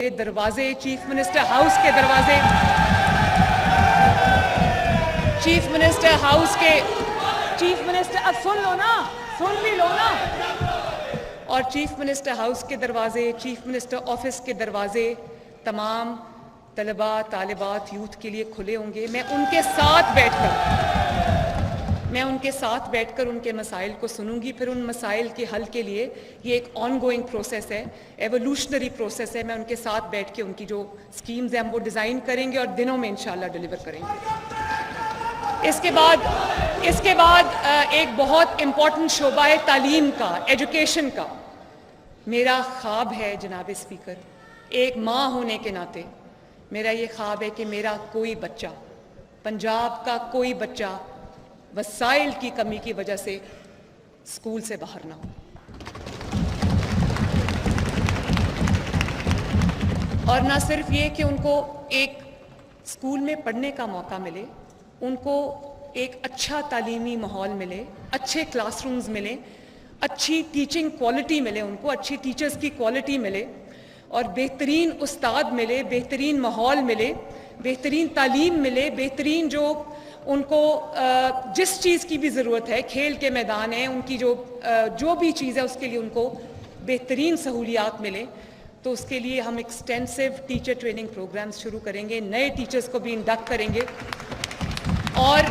दरवाजे, chief minister house के दरवाजे, चीफ मिनिस्टर हाउस के चीफ मिनिस्टर, अब सुन लो ना, सुन भी लो ना, और चीफ मिनिस्टर हाउस के दरवाजे, चीफ मिनिस्टर ऑफिस के दरवाजे तमाम तलबा तालिबात यूथ के लिए खुले होंगे। मैं उनके साथ बैठकर उनके मसाइल को सुनूंगी, फिर उन मसाइल के हल के लिए ये एक ऑन गोइंग प्रोसेस है, एवोल्यूशनरी प्रोसेस है। मैं उनके साथ बैठ के उनकी जो स्कीम्स हैं हम वो डिज़ाइन करेंगे और दिनों में इंशाल्लाह डिलीवर करेंगे। इसके बाद एक बहुत इम्पॉर्टेंट शोबा है तालीम का, एजुकेशन का। मेरा ख्वाब है जनाब स्पीकर, एक माँ होने के नाते मेरा ये ख्वाब है कि मेरा कोई बच्चा, पंजाब का कोई बच्चा वसाइल की कमी की वजह से स्कूल से बाहर ना हो। और ना सिर्फ ये कि उनको एक स्कूल में पढ़ने का मौका मिले, उनको एक अच्छा तालीमी माहौल मिले, अच्छे क्लासरूम्स मिले, अच्छी टीचिंग क्वालिटी मिले, उनको अच्छी टीचर्स की क्वालिटी मिले और बेहतरीन उस्ताद मिले, बेहतरीन माहौल मिले, बेहतरीन तालीम मिले, बेहतरीन जो उनको जिस चीज़ की भी ज़रूरत है, खेल के मैदान है, उनकी जो भी चीज़ है उसके लिए उनको बेहतरीन सहूलियात मिले। तो उसके लिए हम एक्सटेंसिव टीचर ट्रेनिंग प्रोग्राम्स शुरू करेंगे, नए टीचर्स को भी इंडक्ट करेंगे। और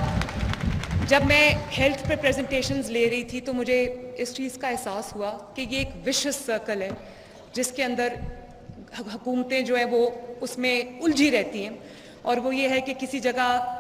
जब मैं हेल्थ पे प्रेजेंटेशंस ले रही थी तो मुझे इस चीज़ का एहसास हुआ कि ये एक विशियस सर्कल है जिसके अंदर हुकूमतें जो है वो उसमें उलझी रहती हैं। और वो ये है कि किसी जगह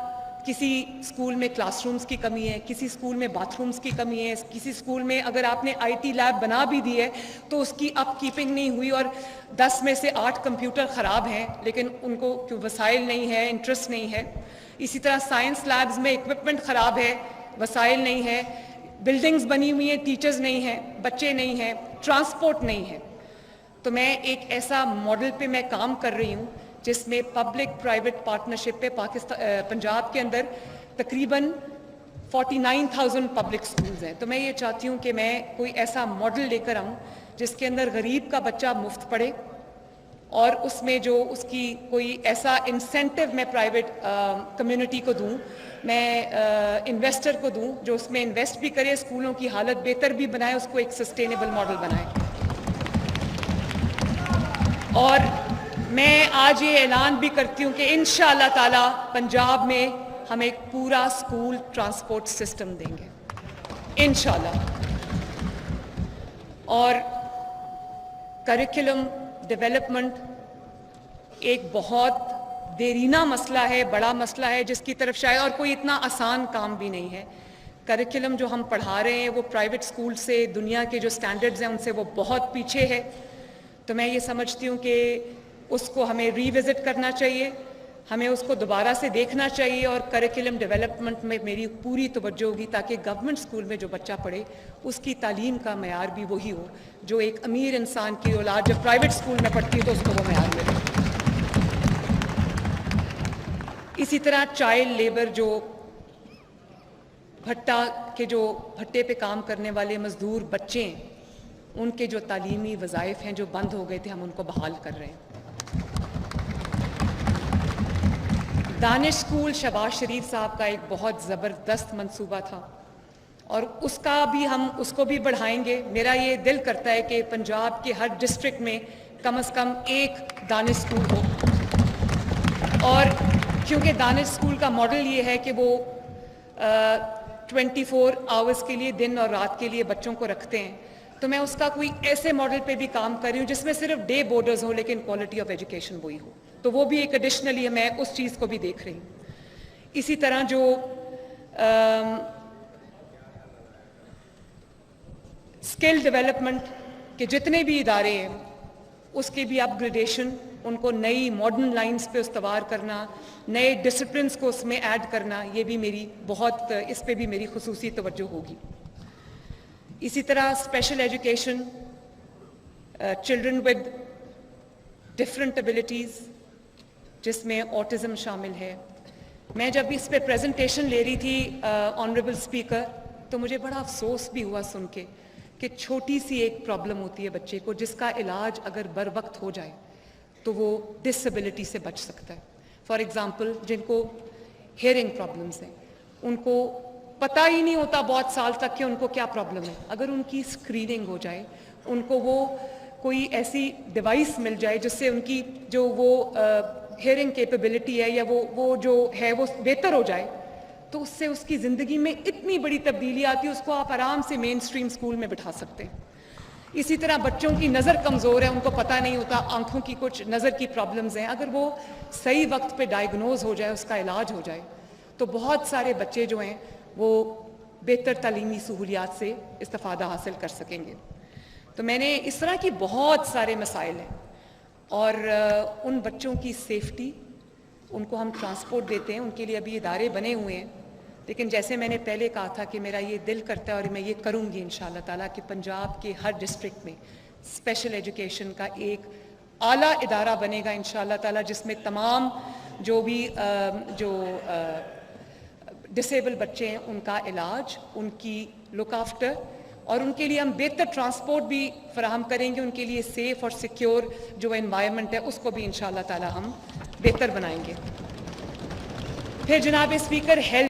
किसी स्कूल में क्लासरूम्स की कमी है, किसी स्कूल में बाथरूम्स की कमी है, किसी स्कूल में अगर आपने आईटी लैब बना भी दी है तो उसकी अपकीपिंग नहीं हुई और 10 में से 8 कंप्यूटर ख़राब हैं, लेकिन उनको क्यों वसाइल नहीं है, इंटरेस्ट नहीं है। इसी तरह साइंस लैब्स में इक्विपमेंट ख़राब है, वसाइल नहीं है, बिल्डिंग्स बनी हुई हैं, टीचर्स नहीं हैं, बच्चे नहीं हैं, ट्रांसपोर्ट नहीं है। तो मैं एक ऐसा मॉडल पे मैं काम कर रही हूँ जिसमें पब्लिक प्राइवेट पार्टनरशिप पे पंजाब के अंदर तकरीबन 49,000 पब्लिक स्कूल्स हैं। तो मैं ये चाहती हूँ कि मैं कोई ऐसा मॉडल लेकर आऊँ जिसके अंदर गरीब का बच्चा मुफ्त पढ़े और उसमें जो उसकी कोई ऐसा इंसेंटिव मैं प्राइवेट कम्युनिटी को दूँ, मैं इन्वेस्टर को दूँ जो उसमें इन्वेस्ट भी करे, स्कूलों की हालत बेहतर भी बनाए, उसको एक सस्टेनेबल मॉडल बनाए। और मैं आज ये ऐलान भी करती हूँ कि इंशाअल्लाह ताला पंजाब में हम एक पूरा स्कूल ट्रांसपोर्ट सिस्टम देंगे इंशाअल्लाह। और करिकुलम डेवलपमेंट एक बहुत देरीना मसला है, बड़ा मसला है जिसकी तरफ शायद और कोई इतना आसान काम भी नहीं है। करिकुलम जो हम पढ़ा रहे हैं वो प्राइवेट स्कूल से, दुनिया के जो स्टैंडर्ड्स हैं उनसे वो बहुत पीछे है। तो मैं ये समझती हूँ कि उसको हमें रीविज़िट करना चाहिए, हमें उसको दोबारा से देखना चाहिए और करिकुलम डेवलपमेंट में मेरी पूरी तवज्जो होगी ताकि गवर्नमेंट स्कूल में जो बच्चा पढ़े उसकी तालीम का मयार भी वही हो जो एक अमीर इंसान की औलाद जब प्राइवेट स्कूल में पढ़ती है तो उसको वो मयार मिले। इसी तरह चाइल्ड लेबर, जो भट्टे पे काम करने वाले मजदूर बच्चे हैं, उनके जो तालीमी वज़ाइफ हैं जो बंद हो गए थे, हम उनको बहाल कर रहे हैं। दानिश स्कूल शहबाज शरीफ साहब का एक बहुत ज़बरदस्त मंसूबा था और उसको भी बढ़ाएंगे। मेरा ये दिल करता है कि पंजाब के हर डिस्ट्रिक्ट में कम से कम एक दानिश स्कूल हो। और क्योंकि दानिश स्कूल का मॉडल ये है कि वो 24 आवर्स के लिए, दिन और रात के लिए बच्चों को रखते हैं, तो मैं उसका कोई ऐसे मॉडल पे भी काम कर रही हूँ जिसमें सिर्फ डे बोर्डर्स हो लेकिन क्वालिटी ऑफ एजुकेशन वही हो। तो वो भी एक एडिशनली मैं उस चीज़ को भी देख रही हूँ। इसी तरह जो स्किल डेवलपमेंट के जितने भी इदारे हैं उसके भी अपग्रेडेशन, उनको नई मॉडर्न लाइंस पे उस्तवार करना, नए डिसिप्लिन्स को उसमें ऐड करना, ये भी मेरी बहुत, इस पे भी मेरी खुसूसी तवज्जो होगी। इसी तरह special education, children with different abilities जिसमें ऑटिज़म शामिल है। मैं जब इस पे प्रेजेंटेशन ले रही थी ऑनरेबल स्पीकर, तो मुझे बड़ा अफसोस भी हुआ सुन के कि छोटी सी एक प्रॉब्लम होती है बच्चे को जिसका इलाज अगर बर वक्त हो जाए تو وہ ڈسیبلٹی سے بچ سکتا ہے. فار ایگزامپل جن کو ہیئرنگ پرابلمس ہیں, ان کو پتہ ہی نہیں ہوتا بہت سال تک کہ ان کو کیا پرابلم ہے. اگر ان کی اسکریننگ ہو جائے, ان کو وہ کوئی ایسی ڈیوائس مل جائے جس سے ان کی جو وہ ہیئرنگ کیپیبلٹی ہے یا وہ جو ہے وہ بہتر ہو جائے, تو اس سے اس کی زندگی میں اتنی بڑی تبدیلی آتی ہے, اس کو آپ آرام سے مین اسٹریم اسکول میں بٹھا سکتے ہیں. اسی طرح بچوں کی نظر کمزور ہے, ان کو پتہ نہیں ہوتا, آنکھوں کی کچھ نظر کی پرابلمز ہیں, اگر وہ صحیح وقت پہ ڈائگنوز ہو جائے, اس کا علاج ہو جائے, تو بہت سارے بچے جو ہیں وہ بہتر تعلیمی سہولیات سے استفادہ حاصل کر سکیں گے. تو میں نے اس طرح کی بہت سارے مسائل ہیں, اور ان بچوں کی سیفٹی, ان کو ہم ٹرانسپورٹ دیتے ہیں, ان کے لیے ابھی ادارے بنے ہوئے ہیں, لیکن جیسے میں نے پہلے کہا تھا کہ میرا یہ دل کرتا ہے اور میں یہ کروں گی انشاءاللہ تعالیٰ کہ پنجاب کے ہر ڈسٹرکٹ میں اسپیشل ایجوکیشن کا ایک اعلیٰ ادارہ بنے گا انشاءاللہ تعالیٰ, جس میں تمام جو بھی ڈسیبل بچے ہیں ان کا علاج, ان کی لک آفٹر, اور ان کے لیے ہم بہتر ٹرانسپورٹ بھی فراہم کریں گے, ان کے لیے سیف اور سیکیور جو انوائرمنٹ ہے اس کو بھی انشاءاللہ تعالیٰ ہم بہتر بنائیں گے. پھر جناب اسپیکر, ہیلتھ